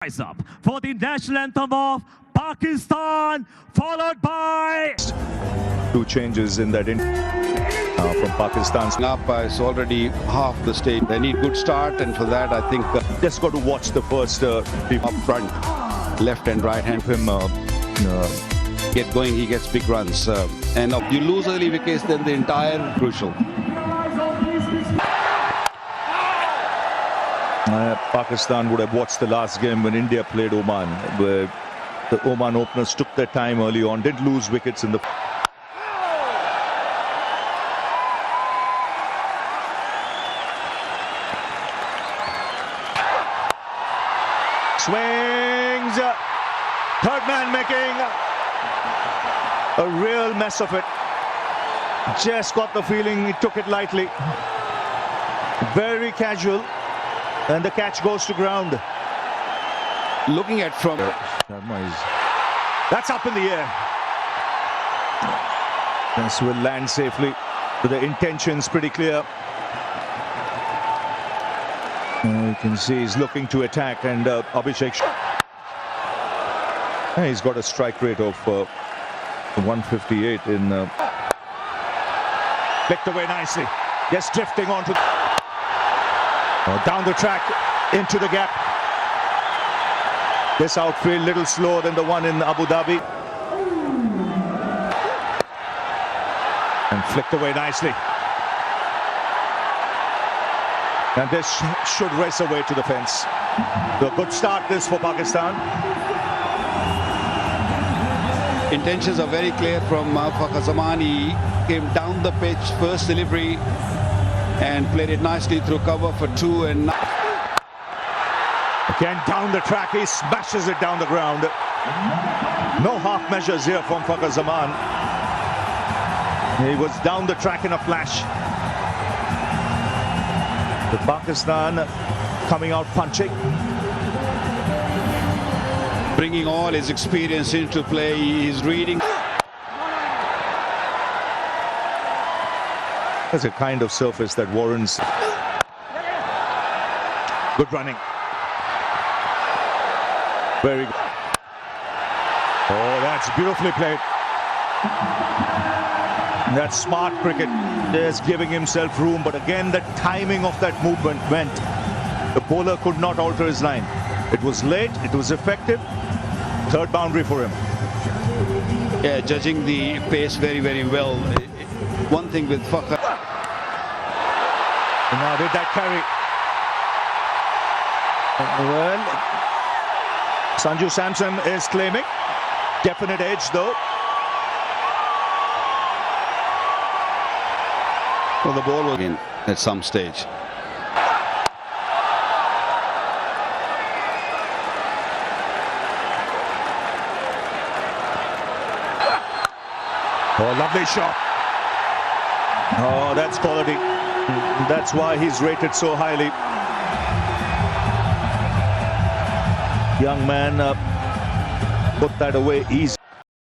Rise up for the national anthem of Pakistan, followed by two changes in that from Pakistan. Napa is already half the state. They need good start, and for that I think Just got to watch the first up front, left and right hand him get going. He gets big runs, and you lose early wickets, then the entire crucial. Pakistan would have watched the last game when India played Oman, where the Oman openers took their time early on, did lose wickets in the... Swings, third man making a real mess of it. Just got the feeling he took it lightly. Very casual. And the catch goes to ground. Looking at from... That's up in the air. This will land safely. The intention's pretty clear. You can see he's looking to attack, and Abhishek... He's got a strike rate of 158 in... Flicked away nicely. Just drifting onto... down the track, into the gap. This outfield little slower than the one in Abu Dhabi. And flicked away nicely. And this should race away to the fence. A good start this for Pakistan. Intentions are very clear from Fakhar Zaman. He came down the pitch, first delivery, and played it nicely through cover for two, and again down the track, he smashes it down the ground. No half measures here from Fakhar Zaman. He was down the track in a flash. The Pakistan coming out punching, bringing all his experience into play. He's reading. There's a kind of surface that warrants good running. Very good. Oh, that's beautifully played. That's smart cricket. Just giving himself room, but again the timing of that movement meant the bowler could not alter his line. It was late, it was effective. Third boundary for him. Yeah, judging the pace very, very well. One thing with Fakhar. And now did that carry? Well, Sanju Samson is claiming definite edge though. Well, the ball was in at some stage. Oh, lovely shot. Oh, that's quality. That's why he's rated so highly. Young man put that away easy.